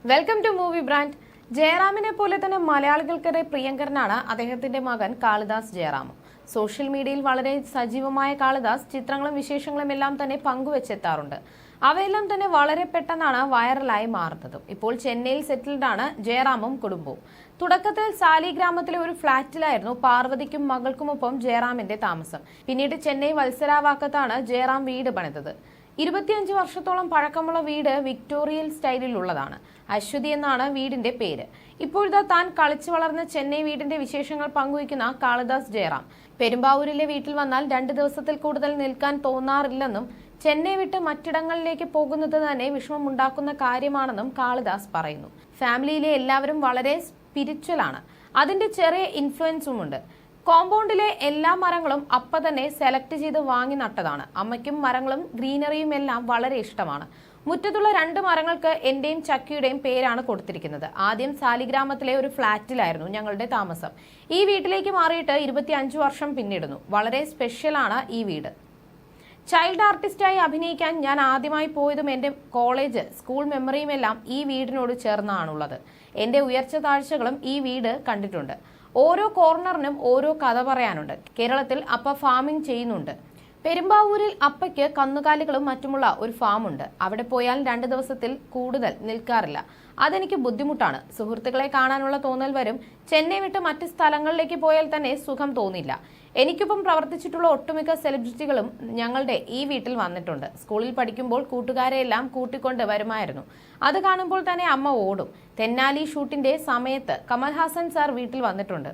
Welcome to movie brand. ജയറാമിനെ പോലെ തന്നെ മലയാളികൾക്കിടെ പ്രിയങ്കരനാണ് അദ്ദേഹത്തിന്റെ മകൻ കാളിദാസ് ജയറാം. സോഷ്യൽ മീഡിയയിൽ വളരെ സജീവമായ കാളിദാസ് ചിത്രങ്ങളും വിശേഷങ്ങളും എല്ലാം തന്നെ പങ്കുവെച്ചെത്താറുണ്ട്. അവയെല്ലാം തന്നെ വളരെ പെട്ടെന്നാണ് വൈറലായി മാറുന്നതും. ഇപ്പോൾ ചെന്നൈയിൽ സെറ്റിൽഡാണ് ജയറാമും കുടുംബവും. തുടക്കത്തിൽ സാലിഗ്രാമത്തിലെ ഒരു ഫ്ളാറ്റിലായിരുന്നു പാർവതിക്കും മകൾക്കുമൊപ്പം ജയറാമിന്റെ താമസം. പിന്നീട് ചെന്നൈ വത്സരാവാക്കത്താണ് ജയറാം വീട് പണിതത്. 25 വർഷത്തോളം പഴക്കമുള്ള വീട് വിക്ടോറിയൽ സ്റ്റൈലിലുള്ളതാണ്. അശ്വതി എന്നാണ് വീടിന്റെ പേര്. ഇപ്പോഴത്തെ താൻ കളിച്ചു വളർന്ന ചെന്നൈ വീടിന്റെ വിശേഷങ്ങൾ പങ്കുവയ്ക്കുന്ന കാളിദാസ് ജയറാം പെരുമ്പാവൂരിലെ വീട്ടിൽ വന്നാൽ 2 ദിവസത്തിൽ കൂടുതൽ നിൽക്കാൻ തോന്നാറില്ലെന്നും ചെന്നൈ വിട്ട് മറ്റിടങ്ങളിലേക്ക് പോകുന്നത് തന്നെ വിഷമമുണ്ടാക്കുന്ന കാര്യമാണെന്നും കാളിദാസ് പറയുന്നു. ഫാമിലിയിലെ എല്ലാവരും വളരെ സ്പിരിച്വലാണ്. അതിന്റെ ചെറിയ ഇൻഫ്ലുവൻസുമുണ്ട്. കോമ്പൗണ്ടിലെ എല്ലാ മരങ്ങളും അപ്പ തന്നെ സെലക്ട് ചെയ്ത് വാങ്ങി നട്ടതാണ്. അമ്മയ്ക്കും മരങ്ങളും ഗ്രീനറിയും എല്ലാം വളരെ ഇഷ്ടമാണ്. മുറ്റത്തുള്ള 2 മരങ്ങൾക്ക് എന്റെയും ചക്കിയുടെയും പേരാണ് കൊടുത്തിരിക്കുന്നത്. ആദ്യം സാലിഗ്രാമത്തിലെ ഒരു ഫ്ളാറ്റിലായിരുന്നു ഞങ്ങളുടെ താമസം. ഈ വീട്ടിലേക്ക് മാറിയിട്ട് 25 വർഷം പിന്നിടുന്നു. വളരെ സ്പെഷ്യലാണ് ഈ വീട്. ചൈൽഡ് ആർട്ടിസ്റ്റായി അഭിനയിക്കാൻ ഞാൻ ആദ്യമായി പോയതും എൻ്റെ കോളേജ്, സ്കൂൾ മെമ്മറിയുമെല്ലാം ഈ വീടിനോട് ചേർന്നാണുള്ളത്. എൻ്റെ ഉയർച്ച താഴ്ചകളും ഈ വീട് കണ്ടിട്ടുണ്ട്. ഓരോ കോർണറിനും ഓരോ കഥ പറയാനുണ്ട്. കേരളത്തിൽ അപ്പ ഫാമിംഗ് ചെയ്യുന്നുണ്ട്. പെരുമ്പാവൂരിൽ അപ്പയ്ക്ക് കന്നുകാലികളും മറ്റുമുള്ള ഒരു ഫാമുണ്ട്. അവിടെ പോയാൽ 2 ദിവസത്തിൽ കൂടുതൽ നിൽക്കാറില്ല. അതെനിക്ക് ബുദ്ധിമുട്ടാണ്. സുഹൃത്തുക്കളെ കാണാനുള്ള തോന്നൽ വരും. ചെന്നൈ വിട്ട് മറ്റ് സ്ഥലങ്ങളിലേക്ക് പോയാൽ തന്നെ സുഖം തോന്നില്ല. എനിക്കൊപ്പം പ്രവർത്തിച്ചിട്ടുള്ള ഒട്ടുമിക്ക സെലിബ്രിറ്റികളും ഞങ്ങളുടെ ഈ വീട്ടിൽ വന്നിട്ടുണ്ട്. സ്കൂളിൽ പഠിക്കുമ്പോൾ കൂട്ടുകാരെയെല്ലാം കൂട്ടിക്കൊണ്ട് വരുമായിരുന്നു. അത് കാണുമ്പോൾ തന്നെ അമ്മ ഓടും. തെന്നാലി ഷൂട്ടിന്റെ സമയത്ത് കമൽഹാസൻ സാർ വീട്ടിൽ വന്നിട്ടുണ്ട്.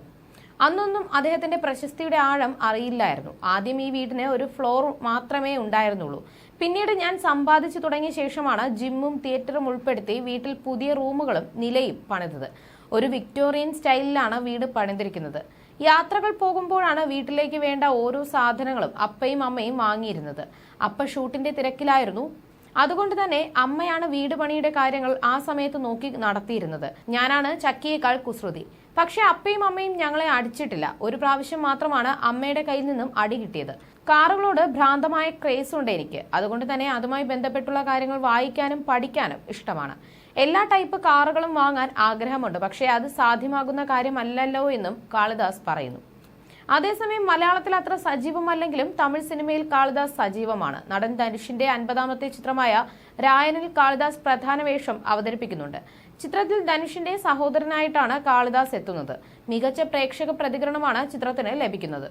അന്നൊന്നും അദ്ദേഹത്തിന്റെ പ്രശസ്തിയുടെ ആഴം അറിയില്ലായിരുന്നു. ആദ്യം ഈ വീടിന് ഒരു ഫ്ലോർ മാത്രമേ ഉണ്ടായിരുന്നുള്ളൂ. പിന്നീട് ഞാൻ സമ്പാദിച്ചു തുടങ്ങിയ ശേഷമാണ് ജിമ്മും തിയേറ്ററും ഉൾപ്പെടുത്തി വീട്ടിൽ പുതിയ റൂമുകളും നിലയും പണിതത്. ഒരു വിക്ടോറിയൻ സ്റ്റൈലിലാണ് വീട് പണിതിരിക്കുന്നത്. യാത്രകൾ പോകുമ്പോഴാണ് വീട്ടിലേക്ക് വേണ്ട ഓരോ സാധനങ്ങളും അപ്പയും അമ്മയും വാങ്ങിയിരുന്നത്. അപ്പ ഷൂട്ടിന്റെ തിരക്കിലായിരുന്നു. അതുകൊണ്ട് തന്നെ അമ്മയാണ് വീട് പണിയുടെ കാര്യങ്ങൾ ആ സമയത്ത് നോക്കി നടത്തിയിരുന്നത്. ഞാനാണ് ചക്കിയേക്കാൾ കുസൃതി. പക്ഷെ അപ്പയും അമ്മയും ഞങ്ങളെ അടിച്ചിട്ടില്ല. ഒരു പ്രാവശ്യം മാത്രമാണ് അമ്മയുടെ കയ്യിൽ നിന്നും അടി കിട്ടിയത്. കാറുകളോട് ഭ്രാന്തമായ ക്രേസ് ഉണ്ട് എനിക്ക്. അതുകൊണ്ട് തന്നെ അതുമായി ബന്ധപ്പെട്ടുള്ള കാര്യങ്ങൾ വായിക്കാനും പഠിക്കാനും ഇഷ്ടമാണ്. എല്ലാ ടൈപ്പ് കാറുകളും വാങ്ങാൻ ആഗ്രഹമുണ്ട്. പക്ഷേ അത് സാധ്യമാകുന്ന കാര്യമല്ലല്ലോ എന്നും കാളിദാസ് പറയുന്നു. അതേസമയം മലയാളത്തിൽ അത്ര സജീവമല്ലെങ്കിലും തമിഴ് സിനിമയിൽ കാളിദാസ് സജീവമാണ്. നടൻ ധനുഷിന്റെ 50ാമത്തെ ചിത്രമായ രായനിൽ കാളിദാസ് പ്രധാന വേഷം അവതരിപ്പിക്കുന്നുണ്ട്. ചിത്രത്തിൽ ധനുഷിന്റെ സഹോദരനായിട്ടാണ് കാളിദാസ് എത്തുന്നത്. മികച്ച പ്രേക്ഷക പ്രതികരണമാണ് ചിത്രത്തിന് ലഭിക്കുന്നത്.